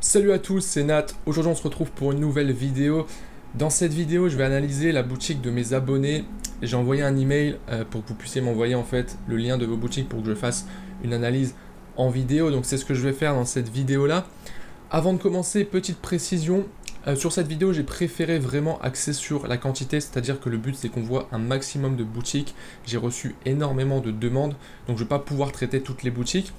Salut à tous, c'est Nat. Aujourd'hui on se retrouve pour une nouvelle vidéo. Dans cette vidéo je vais analyser la boutique de mes abonnés. J'ai envoyé un email pour que vous puissiez m'envoyer en fait le lien de vos boutiques pour que je fasse une analyse en vidéo. Donc c'est ce que je vais faire dans cette vidéo là. Avant de commencer, petite précision. Sur cette vidéo j'ai préféré vraiment axer sur la quantité, c'est-à-dire que le but c'est qu'on voit un maximum de boutiques. J'ai reçu énormément de demandes, donc je ne vais pas pouvoir traiter toutes les boutiques.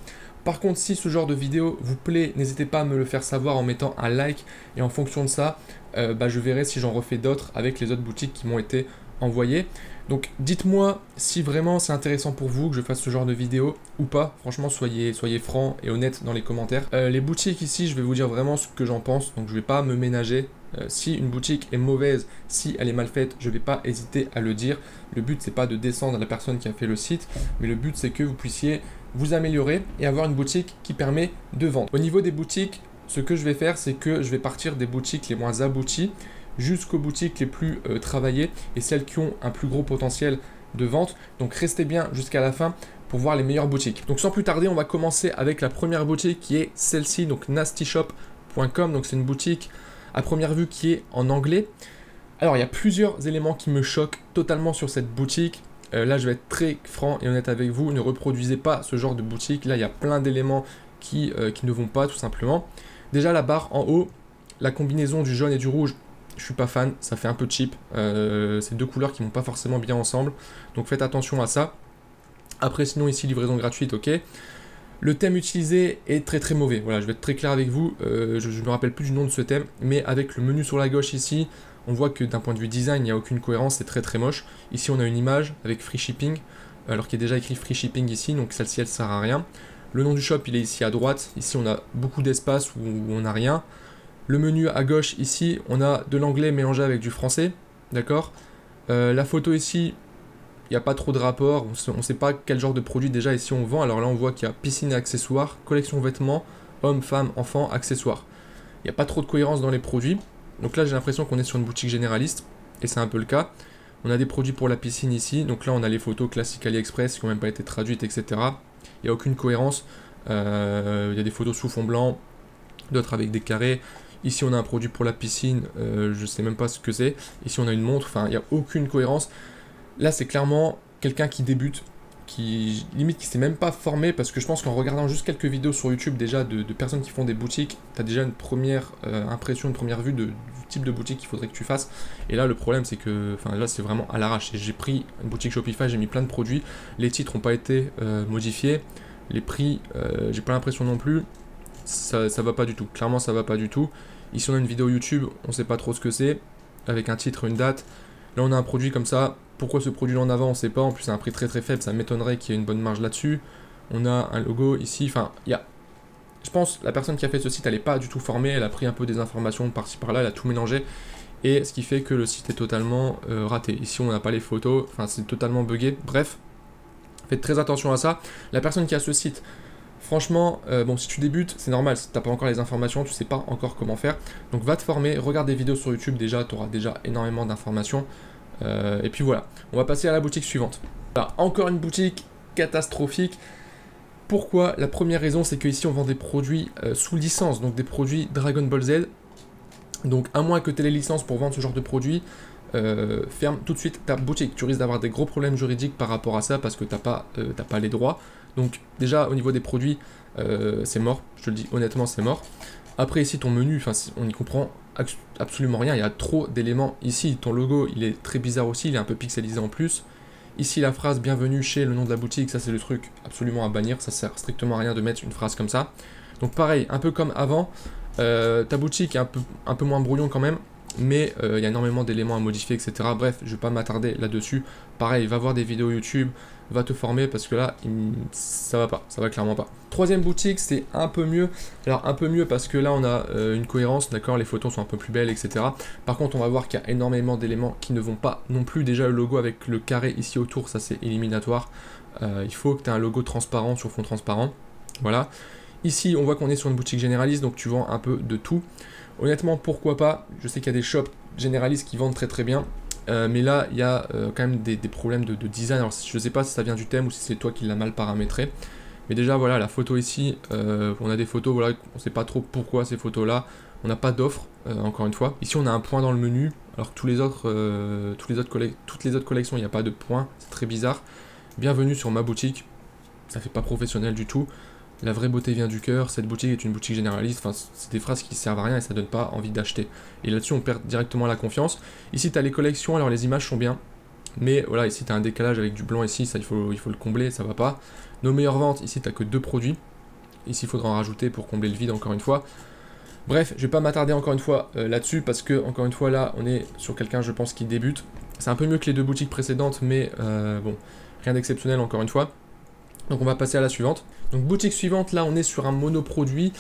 Par contre, si ce genre de vidéo vous plaît, n'hésitez pas à me le faire savoir en mettant un like et en fonction de ça, je verrai si j'en refais d'autres avec les autres boutiques qui m'ont été envoyées. Donc dites-moi si vraiment c'est intéressant pour vous que je fasse ce genre de vidéo ou pas. Franchement, soyez francs et honnêtes dans les commentaires. Les boutiques ici, je vais vous dire vraiment ce que j'en pense, donc je ne vais pas me ménager. Si une boutique est mauvaise, si elle est mal faite, je ne vais pas hésiter à le dire. Le but, c'est pas de descendre la personne qui a fait le site, mais le but, c'est que vous puissiez vous améliorer et avoir une boutique qui permet de vendre. Au niveau des boutiques, ce que je vais faire, c'est que je vais partir des boutiques les moins abouties jusqu'aux boutiques les plus travaillées et celles qui ont un plus gros potentiel de vente. Donc restez bien jusqu'à la fin pour voir les meilleures boutiques. Donc sans plus tarder, on va commencer avec la première boutique qui est celle-ci, donc nastyshop.com. Donc c'est une boutique à première vue qui est en anglais. Alors il y a plusieurs éléments qui me choquent totalement sur cette boutique. Là je vais être très franc et honnête avec vous, ne reproduisez pas ce genre de boutique. Là il y a plein d'éléments qui ne vont pas tout simplement. Déjà la barre en haut, la combinaison du jaune et du rouge, je suis pas fan, ça fait un peu cheap. C'est deux couleurs qui vont pas forcément bien ensemble, donc faites attention à ça. Après sinon ici livraison gratuite, ok. Le thème utilisé est très mauvais, voilà, je vais être très clair avec vous, je ne me rappelle plus du nom de ce thème, mais avec le menu sur la gauche ici, on voit que d'un point de vue design, il n'y a aucune cohérence, c'est très moche. Ici on a une image avec free shipping, alors qu'il y a déjà écrit free shipping ici, donc celle-ci elle sert à rien. Le nom du shop il est ici à droite, ici on a beaucoup d'espace où on n'a rien. Le menu à gauche ici, on a de l'anglais mélangé avec du français, d'accord. La photo ici, il n'y a pas trop de rapport, on ne sait pas quel genre de produit déjà ici on vend. Alors là on voit qu'il y a piscine et accessoires, collection vêtements, hommes, femmes, enfants, accessoires. Il n'y a pas trop de cohérence dans les produits. Donc là j'ai l'impression qu'on est sur une boutique généraliste, et c'est un peu le cas. On a des produits pour la piscine ici, donc là on a les photos classiques AliExpress qui n'ont même pas été traduites, etc. Il n'y a aucune cohérence, il y a des photos sous fond blanc, d'autres avec des carrés. Ici on a un produit pour la piscine, je ne sais même pas ce que c'est. Ici on a une montre, enfin il n'y a aucune cohérence. Là c'est clairement quelqu'un qui débute, qui limite qui s'est même pas formé, parce que je pense qu'en regardant juste quelques vidéos sur YouTube déjà de personnes qui font des boutiques, tu as déjà une première impression, une première vue du type de boutique qu'il faudrait que tu fasses. Et là le problème c'est que là c'est vraiment à l'arrache. J'ai pris une boutique Shopify, j'ai mis plein de produits, les titres n'ont pas été modifiés, les prix j'ai pas l'impression non plus, ça va pas du tout, clairement ça va pas du tout. Ici on a une vidéo YouTube, on sait pas trop ce que c'est, avec un titre, une date. Là on a un produit comme ça, pourquoi ce produit là en avant on sait pas, en plus c'est un prix très faible, ça m'étonnerait qu'il y ait une bonne marge là-dessus. On a un logo ici, enfin il y a... Je pense la personne qui a fait ce site elle est pas du tout formée, elle a pris un peu des informations par-ci par-là, elle a tout mélangé. Et ce qui fait que le site est totalement raté. Ici on n'a pas les photos, enfin c'est totalement buggé, bref. Faites très attention à ça. La personne qui a ce site, franchement, bon, si tu débutes, c'est normal, si tu n'as pas encore les informations, tu ne sais pas encore comment faire. Donc va te former, regarde des vidéos sur YouTube, déjà, tu auras déjà énormément d'informations. Et puis voilà, on va passer à la boutique suivante. Alors, encore une boutique catastrophique. Pourquoi? La première raison, c'est qu'ici, on vend des produits sous licence, donc des produits Dragon Ball Z. Donc, à moins que tu aies les licences pour vendre ce genre de produits, ferme tout de suite ta boutique. Tu risques d'avoir des gros problèmes juridiques par rapport à ça parce que t'as pas les droits. Donc déjà au niveau des produits c'est mort, je te le dis honnêtement c'est mort. Après ici ton menu, on n'y comprend absolument rien, il y a trop d'éléments. Ici ton logo il est très bizarre aussi, il est un peu pixelisé en plus. Ici la phrase bienvenue chez le nom de la boutique, ça c'est le truc absolument à bannir, ça sert strictement à rien de mettre une phrase comme ça. Donc pareil, un peu comme avant, ta boutique est un peu moins brouillon quand même, mais il y a énormément d'éléments à modifier, etc. Bref, je ne vais pas m'attarder là-dessus. Pareil, va voir des vidéos YouTube, va te former, parce que là, ça va pas, ça va clairement pas. Troisième boutique, c'est un peu mieux. Alors, un peu mieux parce que là, on a une cohérence, d'accord, les photos sont un peu plus belles, etc. Par contre, on va voir qu'il y a énormément d'éléments qui ne vont pas non plus. Déjà, le logo avec le carré ici autour, ça c'est éliminatoire. Il faut que tu aies un logo transparent sur fond transparent. Voilà. Ici, on voit qu'on est sur une boutique généraliste, donc tu vends un peu de tout. Honnêtement, pourquoi pas? Je sais qu'il y a des shops généralistes qui vendent très bien, mais là, il y a quand même des problèmes de design. Alors, je ne sais pas si ça vient du thème ou si c'est toi qui l'as mal paramétré, Mais déjà voilà, la photo ici, on a des photos, voilà, on sait pas trop pourquoi ces photos là, on n'a pas d'offre, encore une fois. Ici on a un point dans le menu, alors que toutes les autres collections il n'y a pas de point, c'est très bizarre. Bienvenue sur ma boutique, ça fait pas professionnel du tout. La vraie beauté vient du cœur, cette boutique est une boutique généraliste, enfin c'est des phrases qui servent à rien et ça donne pas envie d'acheter. Et là-dessus on perd directement la confiance. Ici tu as les collections, alors les images sont bien, mais voilà, ici tu as un décalage avec du blanc ici, ça il faut le combler, ça va pas. Nos meilleures ventes, ici tu n'as que 2 produits, ici il faudra en rajouter pour combler le vide encore une fois. Bref, je vais pas m'attarder encore une fois là-dessus parce que encore une fois là on est sur quelqu'un je pense qui débute. C'est un peu mieux que les 2 boutiques précédentes mais bon, rien d'exceptionnel encore une fois. Donc on va passer à la suivante. Donc boutique suivante, là on est sur un monoproduit.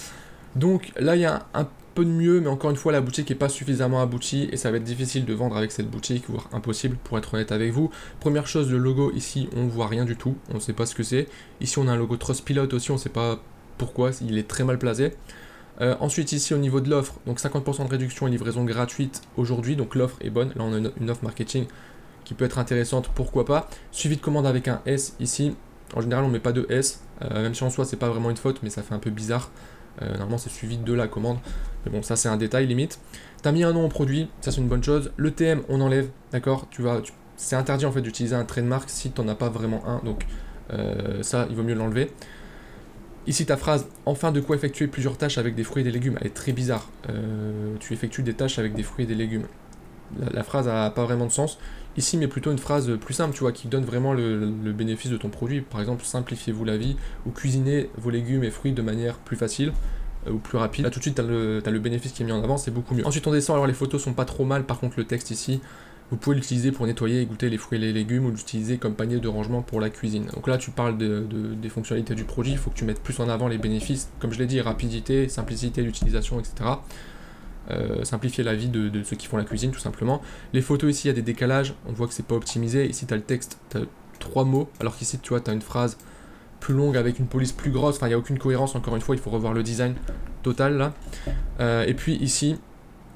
Donc là il y a un peu de mieux, mais encore une fois la boutique n'est pas suffisamment aboutie et ça va être difficile de vendre avec cette boutique, voire impossible pour être honnête avec vous. Première chose, le logo ici on voit rien du tout, on ne sait pas ce que c'est. Ici on a un logo Trustpilot aussi, on ne sait pas pourquoi, il est très mal placé. Ensuite ici au niveau de l'offre, donc 50% de réduction et livraison gratuite aujourd'hui, donc l'offre est bonne. Là on a une offre marketing qui peut être intéressante, pourquoi pas. Suivi de commande avec un S ici. En général, on met pas de S, même si en soi, c'est pas vraiment une faute, mais ça fait un peu bizarre. Normalement, c'est suivi de la commande. Mais bon, ça, c'est un détail limite. Tu as mis un nom au produit, ça, c'est une bonne chose. Le TM, on enlève, d'accord. C'est interdit en fait d'utiliser un trademark si tu n'en as pas vraiment un. Donc, ça, il vaut mieux l'enlever. Ici, ta phrase, enfin de quoi effectuer plusieurs tâches avec des fruits et des légumes, elle est très bizarre. Tu effectues des tâches avec des fruits et des légumes. La phrase n'a pas vraiment de sens. Ici, mais plutôt une phrase plus simple, tu vois, qui donne vraiment le bénéfice de ton produit. Par exemple, simplifiez-vous la vie, ou cuisinez vos légumes et fruits de manière plus facile, ou plus rapide. Là, tout de suite, tu as le bénéfice qui est mis en avant, c'est beaucoup mieux. Ensuite, on descend, alors les photos sont pas trop mal, par contre, le texte ici, vous pouvez l'utiliser pour nettoyer et goûter les fruits et les légumes, ou l'utiliser comme panier de rangement pour la cuisine. Donc là, tu parles des fonctionnalités du produit, il faut que tu mettes plus en avant les bénéfices, comme je l'ai dit, rapidité, simplicité d'utilisation, etc. Simplifier la vie de ceux qui font la cuisine tout simplement. Les photos ici il y a des décalages, on voit que c'est pas optimisé. Ici tu as le texte, tu as 3 mots, alors qu'ici tu vois tu as une phrase plus longue avec une police plus grosse, enfin il n'y a aucune cohérence, encore une fois il faut revoir le design total là. Et puis ici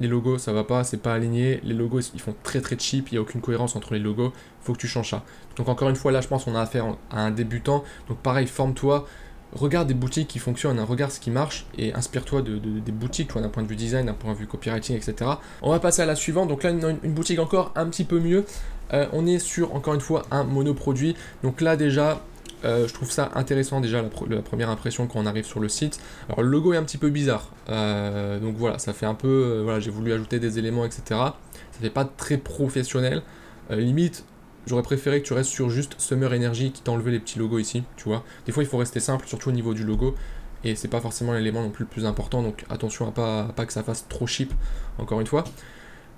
les logos ça va pas, c'est pas aligné, les logos ils font très cheap, il n'y a aucune cohérence entre les logos, il faut que tu changes ça. Donc encore une fois là je pense qu'on a affaire à un débutant, donc pareil forme-toi. Regarde des boutiques qui fonctionnent, regarde ce qui marche et inspire-toi des boutiques, d'un point de vue design, d'un point de vue copywriting, etc. On va passer à la suivante. Donc là, une boutique encore un petit peu mieux. On est sur, encore une fois, un monoproduit. Donc là, déjà, je trouve ça intéressant, déjà, la première impression quand on arrive sur le site. Alors, le logo est un petit peu bizarre. Donc voilà, ça fait un peu... voilà, j'ai voulu ajouter des éléments, etc. Ça fait pas très professionnel. Limite... J'aurais préféré que tu restes sur juste Summer Energy qui t'a enlevé les petits logos ici, tu vois. Des fois, il faut rester simple, surtout au niveau du logo. Et c'est pas forcément l'élément non plus le plus important, donc attention à pas que ça fasse trop cheap, encore une fois.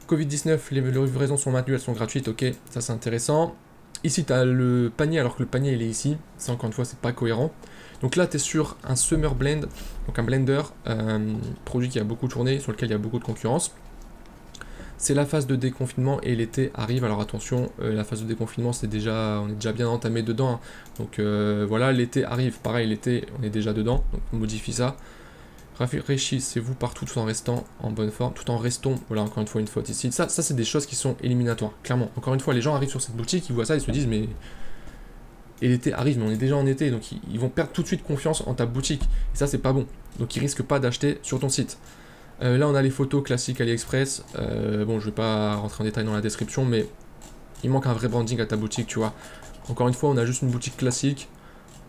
Covid-19, les livraisons sont maintenues, elles sont gratuites, ok, ça c'est intéressant. Ici, tu as le panier, alors que le panier, il est ici. Ça, encore une fois, c'est pas cohérent. Donc là, tu es sur un Summer Blend, donc un blender, produit qui a beaucoup tourné, sur lequel il y a beaucoup de concurrence. C'est la phase de déconfinement et l'été arrive, alors attention, la phase de déconfinement on est déjà bien entamé dedans, hein. Donc voilà, l'été arrive, pareil, l'été on est déjà dedans, donc on modifie ça. Rafraîchissez-vous partout tout en restant en bonne forme, tout en restant, voilà encore une fois une faute ici. Ça c'est des choses qui sont éliminatoires, clairement. Encore une fois, les gens arrivent sur cette boutique, ils voient ça, ils se disent mais... Et l'été arrive, mais on est déjà en été, donc ils vont perdre tout de suite confiance en ta boutique. Et ça c'est pas bon, donc ils risquent pas d'acheter sur ton site. Là on a les photos classiques AliExpress, bon je vais pas rentrer en détail dans la description, mais il manque un vrai branding à ta boutique, tu vois. Encore une fois, on a juste une boutique classique,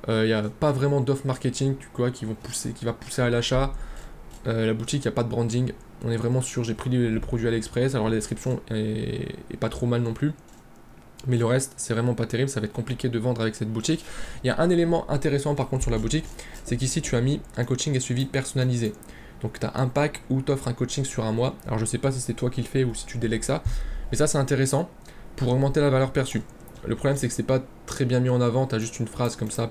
il n'y a pas vraiment d'offre marketing qui va pousser à l'achat. La boutique, il n'y a pas de branding, on est vraiment sur, j'ai pris le produit AliExpress, alors la description est pas trop mal non plus. Mais le reste, c'est vraiment pas terrible, ça va être compliqué de vendre avec cette boutique. Il y a un élément intéressant par contre sur la boutique, c'est qu'ici tu as mis un coaching et suivi personnalisé. Donc tu as un pack où tu offres un coaching sur un mois. Alors je sais pas si c'est toi qui le fais ou si tu délègues ça. Mais ça c'est intéressant pour augmenter la valeur perçue. Le problème c'est que c'est pas très bien mis en avant. Tu as juste une phrase comme ça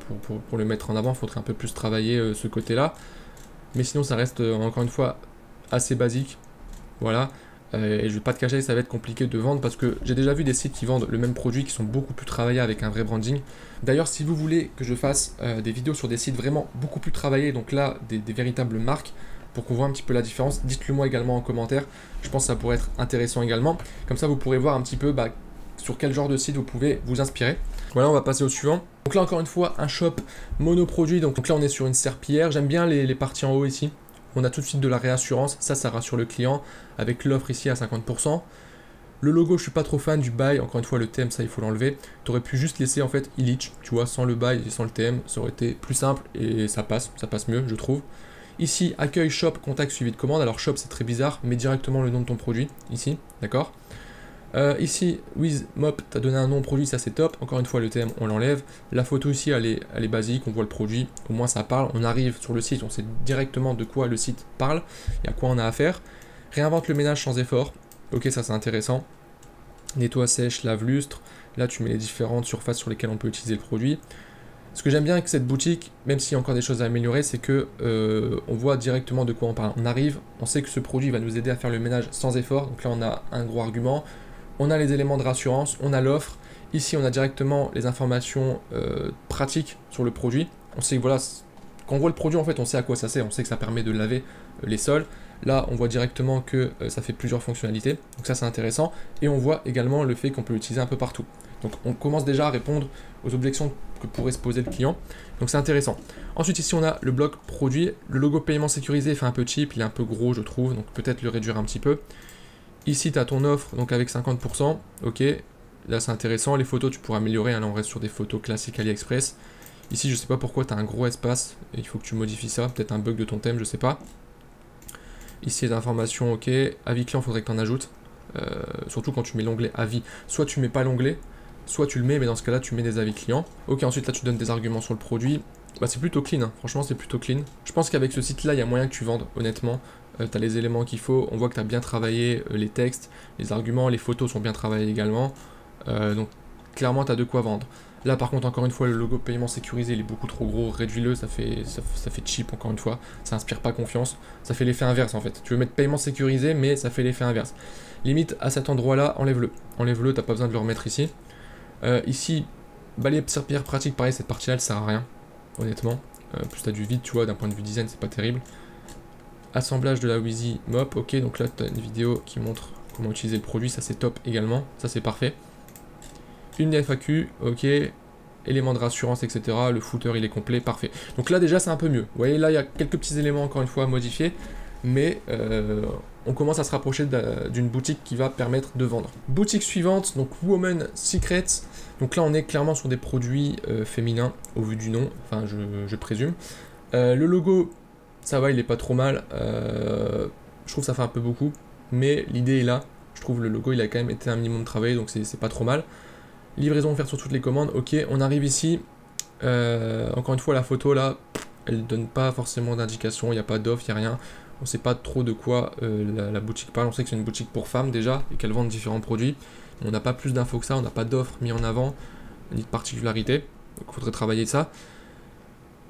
pour le mettre en avant. Il faudrait un peu plus travailler ce côté là. Mais sinon ça reste encore une fois assez basique. Voilà. Et je vais pas te cacher, ça va être compliqué de vendre parce que j'ai déjà vu des sites qui vendent le même produit qui sont beaucoup plus travaillés avec un vrai branding. D'ailleurs, si vous voulez que je fasse des vidéos sur des sites vraiment beaucoup plus travaillés, donc là des véritables marques, pour qu'on voit un petit peu la différence, dites-le moi également en commentaire, je pense que ça pourrait être intéressant également, comme ça vous pourrez voir un petit peu sur quel genre de site vous pouvez vous inspirer. Voilà, on va passer au suivant. Donc là encore une fois un shop monoproduit, donc là on est sur une serpillière. J'aime bien les parties en haut ici. On a tout de suite de la réassurance, ça rassure le client avec l'offre ici à 50%. Le logo, je suis pas trop fan du buy, encore une fois le thème, ça il faut l'enlever. Tu aurais pu juste laisser en fait Illich, tu vois, sans le buy et sans le thème, ça aurait été plus simple et ça passe mieux je trouve. Ici, accueil, shop, contact, suivi de commande. Alors shop c'est très bizarre, mets directement le nom de ton produit, ici, d'accord. Ici, with mop, tu as donné un nom au produit, ça c'est top. Encore une fois, le thème, on l'enlève. La photo ici, elle est basique, on voit le produit, au moins ça parle. On arrive sur le site, on sait directement de quoi le site parle et à quoi on a affaire. Réinvente le ménage sans effort. Ok, ça c'est intéressant. Nettoie, sèche, lave, lustre. Là, tu mets les différentes surfaces sur lesquelles on peut utiliser le produit. Ce que j'aime bien avec cette boutique, même s'il y a encore des choses à améliorer, c'est que on voit directement de quoi on parle. On arrive, on sait que ce produit va nous aider à faire le ménage sans effort. Donc là, on a un gros argument. On a les éléments de rassurance, on a l'offre. Ici, on a directement les informations pratiques sur le produit. On sait que voilà, quand on voit le produit, en fait, on sait à quoi ça sert. On sait que ça permet de laver les sols. Là, on voit directement que ça fait plusieurs fonctionnalités. Donc ça, c'est intéressant. Et on voit également le fait qu'on peut l'utiliser un peu partout. Donc on commence déjà à répondre aux objections que pourrait se poser le client. Donc c'est intéressant. Ensuite, ici, on a le bloc produit. Le logo paiement sécurisé fait un peu cheap. Il est un peu gros, je trouve. Donc peut-être le réduire un petit peu. Ici, tu as ton offre, donc avec 50%, ok, là c'est intéressant, les photos tu pourras améliorer, hein, là on reste sur des photos classiques AliExpress. Ici, je sais pas pourquoi tu as un gros espace, et il faut que tu modifies ça, peut-être un bug de ton thème, je sais pas. Ici, les informations, ok, avis client, faudrait que tu en ajoutes, surtout quand tu mets l'onglet avis, soit tu mets pas l'onglet, soit tu le mets, mais dans ce cas-là, tu mets des avis clients. Ok, ensuite là tu donnes des arguments sur le produit, bah, c'est plutôt clean, hein. Franchement c'est plutôt clean. Je pense qu'avec ce site-là, il y a moyen que tu vendes, honnêtement. Tu as les éléments qu'il faut, on voit que tu as bien travaillé les textes, les arguments, les photos sont bien travaillées également. Donc clairement, tu as de quoi vendre. Là, par contre, encore une fois, le logo paiement sécurisé, il est beaucoup trop gros, réduis-le, ça fait cheap, encore une fois. Ça inspire pas confiance, ça fait l'effet inverse en fait. Tu veux mettre paiement sécurisé, mais ça fait l'effet inverse. Limite, à cet endroit-là, enlève-le. Enlève-le, t'as pas besoin de le remettre ici. Ici, balai serpillière pratique, pareil, cette partie-là, elle sert à rien, honnêtement. Plus t'as du vide, tu vois, d'un point de vue design, c'est pas terrible. Assemblage de la Wheezy Mop, ok, donc là tu as une vidéo qui montre comment utiliser le produit, ça c'est top également, ça c'est parfait. Une FAQ, ok, éléments de rassurance, etc. Le footer il est complet, parfait. Donc là déjà c'est un peu mieux, vous voyez là il y a quelques petits éléments encore une fois à modifier, mais on commence à se rapprocher d'une boutique qui va permettre de vendre. Boutique suivante, donc Woman Secrets, donc là on est clairement sur des produits féminins au vu du nom, enfin je présume. Le logo, ça va, il est pas trop mal, je trouve que ça fait un peu beaucoup, mais l'idée est là, je trouve le logo il a quand même été un minimum travaillé, donc c'est pas trop mal. Livraison offerte sur toutes les commandes, ok, on arrive ici, encore une fois la photo là, elle donne pas forcément d'indication, il n'y a pas d'offre, il n'y a rien, on sait pas trop de quoi la boutique parle, on sait que c'est une boutique pour femmes déjà, et qu'elle vend différents produits, mais on n'a pas plus d'infos que ça, on n'a pas d'offre mis en avant, ni de particularité, donc il faudrait travailler ça.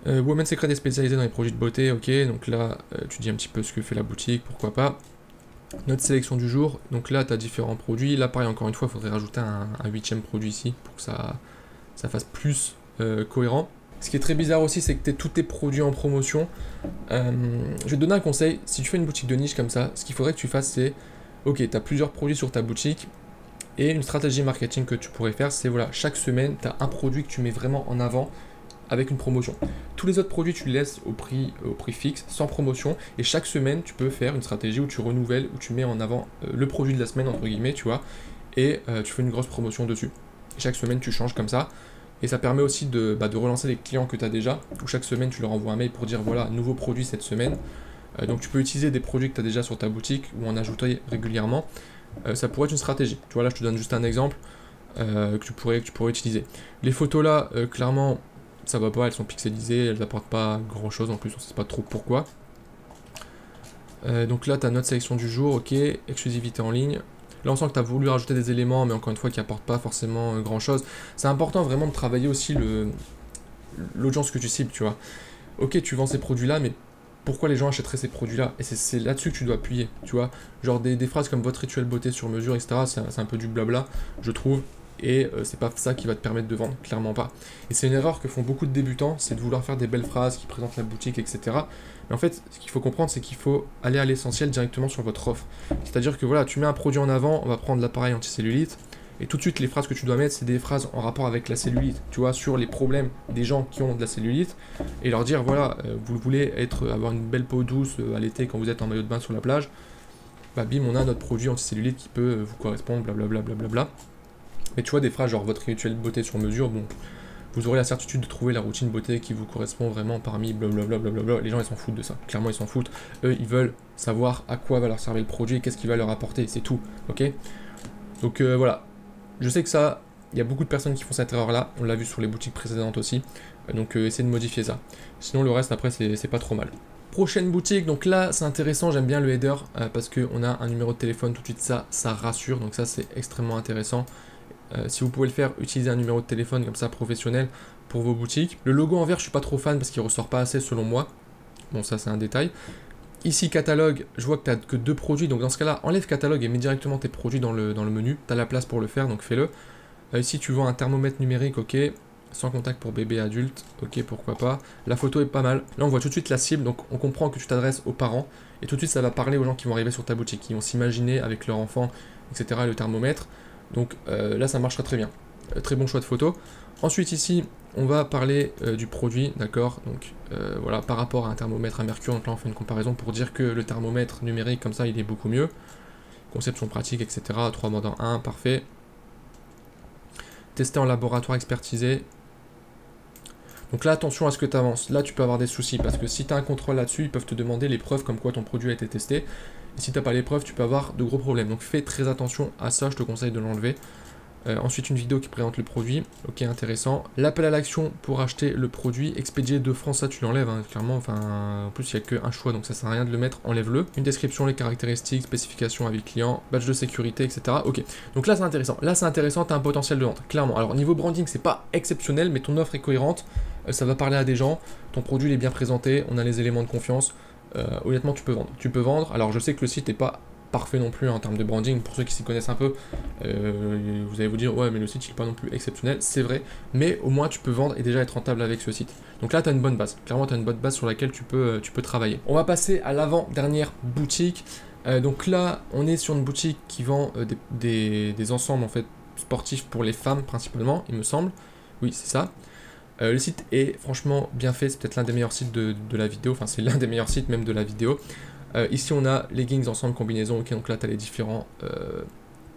Women Secret est spécialisée dans les produits de beauté, ok, donc là tu dis un petit peu ce que fait la boutique, pourquoi pas. Notre sélection du jour, donc là tu as différents produits, là pareil encore une fois il faudrait rajouter un 8ème produit ici pour que ça fasse plus cohérent. Ce qui est très bizarre aussi c'est que tu as tous tes produits en promotion. Je vais te donner un conseil, si tu fais une boutique de niche comme ça, ce qu'il faudrait que tu fasses c'est, ok tu as plusieurs produits sur ta boutique, et une stratégie marketing que tu pourrais faire c'est voilà, chaque semaine tu as un produit que tu mets vraiment en avant, avec une promotion. Tous les autres produits, tu les laisses au prix fixe, sans promotion, et chaque semaine, tu peux faire une stratégie où tu renouvelles, où tu mets en avant le produit de la semaine, entre guillemets, tu vois, et tu fais une grosse promotion dessus. Et chaque semaine, tu changes comme ça, et ça permet aussi de relancer les clients que tu as déjà, où chaque semaine, tu leur envoies un mail pour dire, voilà, nouveau produit cette semaine. Donc tu peux utiliser des produits que tu as déjà sur ta boutique, ou en ajouter régulièrement. Ça pourrait être une stratégie. Tu vois, là, je te donne juste un exemple que tu pourrais utiliser. Les photos là, clairement, ça va pas, elles sont pixelisées, elles apportent pas grand chose en plus, on sait pas trop pourquoi. Donc là tu as notre sélection du jour, ok, exclusivité en ligne. Là on sent que tu as voulu rajouter des éléments, mais encore une fois qui apportent pas forcément grand chose. C'est important vraiment de travailler aussi l'audience que tu cibles, tu vois. Ok, tu vends ces produits là, mais pourquoi les gens achèteraient ces produits là? Et c'est là-dessus que tu dois appuyer, tu vois. Genre des phrases comme votre rituel beauté sur mesure, etc. C'est un peu du blabla, je trouve. Et c'est pas ça qui va te permettre de vendre, clairement pas. Et c'est une erreur que font beaucoup de débutants, c'est de vouloir faire des belles phrases qui présentent la boutique, etc. Mais en fait, ce qu'il faut comprendre, c'est qu'il faut aller à l'essentiel directement sur votre offre. C'est-à-dire que voilà, tu mets un produit en avant, on va prendre l'appareil anticellulite, Et tout de suite, les phrases que tu dois mettre, c'est des phrases en rapport avec la cellulite, tu vois, sur les problèmes des gens qui ont de la cellulite, et leur dire, voilà, vous voulez avoir une belle peau douce à l'été quand vous êtes en maillot de bain sur la plage, bah bim, on a notre produit anti-cellulite qui peut vous correspondre, blablabla. Blablabla. Mais tu vois, des phrases genre votre rituel de beauté sur mesure, bon, vous aurez la certitude de trouver la routine beauté qui vous correspond vraiment parmi blablabla. Les gens, ils s'en foutent de ça. Clairement, ils s'en foutent. Eux, ils veulent savoir à quoi va leur servir le produit et qu'est-ce qu'il va leur apporter. C'est tout, ok? Donc voilà. Je sais que ça, il y a beaucoup de personnes qui font cette erreur-là. On l'a vu sur les boutiques précédentes aussi. Donc essayez de modifier ça. Sinon, le reste, après, c'est pas trop mal. Prochaine boutique, donc là c'est intéressant, j'aime bien le header parce qu'on a un numéro de téléphone tout de suite, ça rassure, donc ça c'est extrêmement intéressant. Si vous pouvez le faire, utilisez un numéro de téléphone comme ça professionnel pour vos boutiques. Le logo en vert, je suis pas trop fan parce qu'il ressort pas assez selon moi. Bon, ça c'est un détail. Ici catalogue, je vois que tu n'as que 2 produits, donc dans ce cas-là, enlève catalogue et mets directement tes produits dans le menu. Tu as la place pour le faire, donc fais-le. Ici tu vends un thermomètre numérique, ok. Sans contact pour bébé adulte, ok, pourquoi pas. La photo est pas mal. Là on voit tout de suite la cible, donc on comprend que tu t'adresses aux parents. Et tout de suite ça va parler aux gens qui vont arriver sur ta boutique, qui vont s'imaginer avec leur enfant, etc. le thermomètre. Donc là ça marchera très bien. Très bon choix de photo. Ensuite ici on va parler du produit, d'accord. Donc voilà, par rapport à un thermomètre à mercure, donc là on fait une comparaison pour dire que le thermomètre numérique comme ça il est beaucoup mieux. Conception pratique, etc. 3 mois dans 1, parfait. Testé en laboratoire expertisé. Donc là, attention à ce que tu avances. Là, tu peux avoir des soucis parce que si tu as un contrôle là-dessus, ils peuvent te demander les preuves comme quoi ton produit a été testé. Et si tu n'as pas les preuves, tu peux avoir de gros problèmes. Donc fais très attention à ça, je te conseille de l'enlever. Ensuite, une vidéo qui présente le produit. Ok, intéressant. L'appel à l'action pour acheter le produit. Expédié de France, ça tu l'enlèves, hein, clairement. Enfin, en plus, il n'y a qu'un choix, donc ça sert à rien de le mettre. Enlève-le. Une description, les caractéristiques, spécifications avis client, badge de sécurité, etc. Ok, donc là, c'est intéressant. Là, c'est intéressant, tu as un potentiel de vente, clairement. Alors, niveau branding, c'est pas exceptionnel, mais ton offre est cohérente. Ça va parler à des gens. Ton produit il est bien présenté. On a les éléments de confiance. Honnêtement, tu peux vendre. Tu peux vendre. Alors, je sais que le site n'est pas parfait non plus en termes de branding. Pour ceux qui s'y connaissent un peu, vous allez vous dire ouais mais le site il n'est pas non plus exceptionnel, c'est vrai, mais au moins tu peux vendre et déjà être rentable avec ce site. Donc là tu as une bonne base, clairement tu as une bonne base sur laquelle tu peux travailler. On va passer à l'avant-dernière boutique. Donc là on est sur une boutique qui vend des ensembles en fait sportifs pour les femmes principalement, il me semble. Oui c'est ça. Le site est franchement bien fait, c'est peut-être l'un des meilleurs sites de la vidéo, enfin c'est l'un des meilleurs sites même de la vidéo. Ici on a leggings, ensemble, combinaison, ok, donc là tu as les différents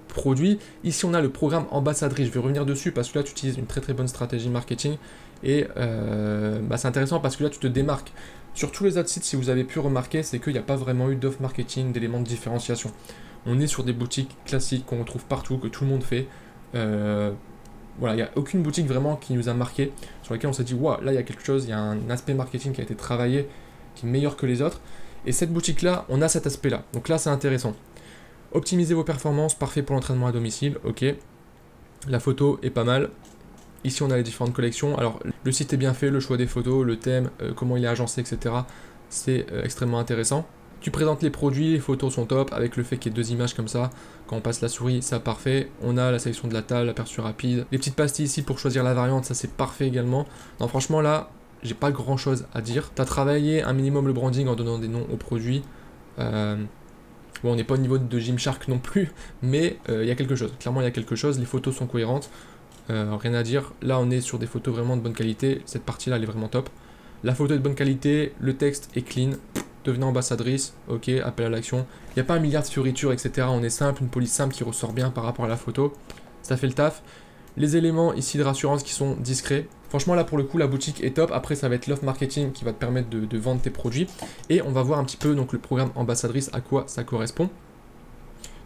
produits. Ici on a le programme ambassadrice, je vais revenir dessus parce que là tu utilises une très très bonne stratégie marketing et c'est intéressant parce que là tu te démarques. Sur tous les autres sites, si vous avez pu remarquer, c'est qu'il n'y a pas vraiment eu d'offre marketing, d'éléments de différenciation. On est sur des boutiques classiques qu'on retrouve partout, que tout le monde fait. Voilà, il n'y a aucune boutique vraiment qui nous a marqué, sur laquelle on s'est dit, waouh, là il y a quelque chose, il y a un aspect marketing qui a été travaillé, qui est meilleur que les autres. Et cette boutique-là, on a cet aspect-là. Donc là, c'est intéressant. Optimisez vos performances, parfait pour l'entraînement à domicile, ok. La photo est pas mal. Ici, on a les différentes collections. Alors, le site est bien fait, le choix des photos, le thème, comment il est agencé, etc. C'est extrêmement intéressant. Tu présentes les produits, les photos sont top, avec le fait qu'il y ait 2 images comme ça. Quand on passe la souris, ça parfait. On a la sélection de la table, l'aperçu rapide. Les petites pastilles ici pour choisir la variante, ça c'est parfait également. Non, franchement là, j'ai pas grand chose à dire. Tu as travaillé un minimum le branding en donnant des noms aux produits. Bon, on n'est pas au niveau de Gymshark non plus, mais il y a quelque chose. Clairement, il y a quelque chose. Les photos sont cohérentes. Rien à dire. Là, on est sur des photos vraiment de bonne qualité. Cette partie-là, elle est vraiment top. La photo est de bonne qualité. Le texte est clean. Devenez ambassadrice. Ok, appel à l'action. Il n'y a pas un milliard de fioritures, etc. On est simple, une police simple qui ressort bien par rapport à la photo. Ça fait le taf. Les éléments ici de rassurance qui sont discrets. Franchement là pour le coup la boutique est top. Après ça va être l'offre marketing qui va te permettre de vendre tes produits. Et on va voir un petit peu donc le programme ambassadrice à quoi ça correspond.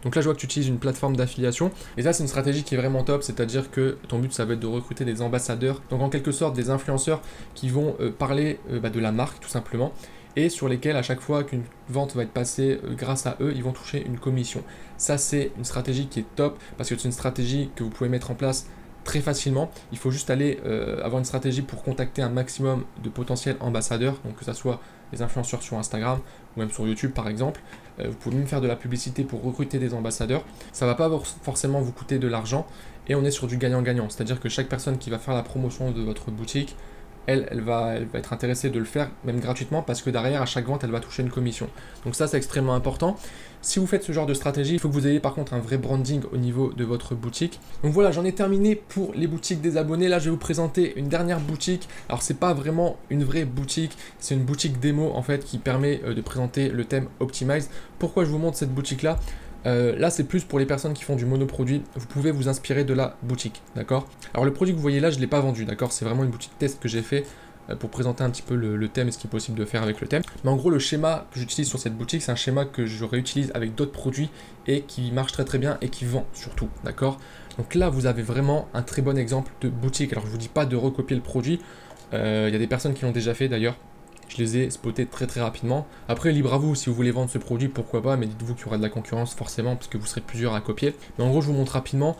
Donc là je vois que tu utilises une plateforme d'affiliation. Et ça c'est une stratégie qui est vraiment top. C'est-à-dire que ton but ça va être de recruter des ambassadeurs. Donc en quelque sorte des influenceurs qui vont parler de la marque tout simplement. Et sur lesquels à chaque fois qu'une vente va être passée grâce à eux, ils vont toucher une commission. Ça c'est une stratégie qui est top parce que c'est une stratégie que vous pouvez mettre en place très facilement. Il faut juste aller avoir une stratégie pour contacter un maximum de potentiels ambassadeurs, donc que ce soit des influenceurs sur Instagram ou même sur YouTube par exemple. Vous pouvez même faire de la publicité pour recruter des ambassadeurs. Ça ne va pas forcément vous coûter de l'argent et on est sur du gagnant-gagnant, c'est-à-dire que chaque personne qui va faire la promotion de votre boutique elle va être intéressée de le faire, même gratuitement, parce que derrière, à chaque vente, elle va toucher une commission. Donc ça, c'est extrêmement important. Si vous faites ce genre de stratégie, il faut que vous ayez par contre un vrai branding au niveau de votre boutique. Donc voilà, j'en ai terminé pour les boutiques des abonnés. Là, je vais vous présenter une dernière boutique. Alors, c'est pas vraiment une vraie boutique, c'est une boutique démo en fait qui permet de présenter le thème Optimize. Pourquoi je vous montre cette boutique-là ? Là, c'est plus pour les personnes qui font du monoproduit. Vous pouvez vous inspirer de la boutique, d'accord? Alors, le produit que vous voyez là, je ne l'ai pas vendu, d'accord? C'est vraiment une boutique test que j'ai fait pour présenter un petit peu le thème et ce qui est possible de faire avec le thème. Mais en gros, le schéma que j'utilise sur cette boutique, c'est un schéma que je réutilise avec d'autres produits et qui marche très très bien et qui vend surtout, d'accord? Donc là, vous avez vraiment un très bon exemple de boutique. Alors, je ne vous dis pas de recopier le produit. Il y a des personnes qui l'ont déjà fait d'ailleurs. Je les ai spotés très très rapidement. Après, libre à vous, si vous voulez vendre ce produit, pourquoi pas, mais dites-vous qu'il y aura de la concurrence forcément, parce que vous serez plusieurs à copier. Mais en gros, je vous montre rapidement.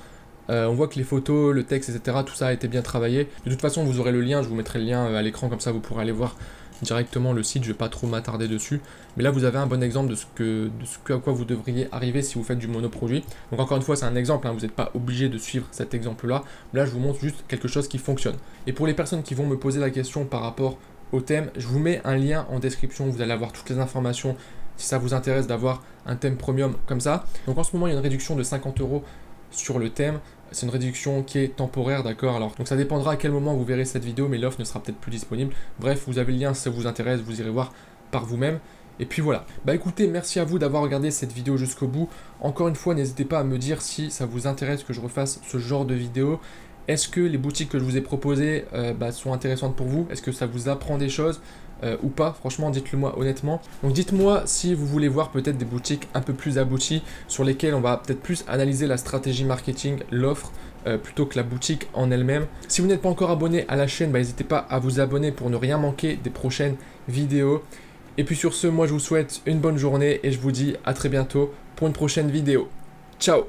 On voit que les photos, le texte, etc., tout ça a été bien travaillé. De toute façon, vous aurez le lien, je vous mettrai le lien à l'écran, comme ça vous pourrez aller voir directement le site, je ne vais pas trop m'attarder dessus. Mais là, vous avez un bon exemple de ce à quoi vous devriez arriver si vous faites du monoproduit. Donc encore une fois, c'est un exemple, hein, vous n'êtes pas obligé de suivre cet exemple-là. Là, je vous montre juste quelque chose qui fonctionne. Et pour les personnes qui vont me poser la question par rapport au thème, je vous mets un lien en description, vous allez avoir toutes les informations si ça vous intéresse d'avoir un thème premium comme ça. Donc en ce moment, il y a une réduction de 50 € sur le thème. C'est une réduction qui est temporaire, d'accord? Alors, donc ça dépendra à quel moment vous verrez cette vidéo, mais l'offre ne sera peut-être plus disponible. Bref, vous avez le lien si ça vous intéresse, vous irez voir par vous-même. Et puis voilà. Bah écoutez, merci à vous d'avoir regardé cette vidéo jusqu'au bout. Encore une fois, n'hésitez pas à me dire si ça vous intéresse que je refasse ce genre de vidéo. Est-ce que les boutiques que je vous ai proposées sont intéressantes pour vous? Est-ce que ça vous apprend des choses ou pas? Franchement, dites-le moi honnêtement. Donc dites-moi si vous voulez voir peut-être des boutiques un peu plus abouties sur lesquelles on va peut-être plus analyser la stratégie marketing, l'offre, plutôt que la boutique en elle-même. Si vous n'êtes pas encore abonné à la chaîne, n'hésitez pas à vous abonner pour ne rien manquer des prochaines vidéos. Et puis sur ce, moi je vous souhaite une bonne journée et je vous dis à très bientôt pour une prochaine vidéo. Ciao!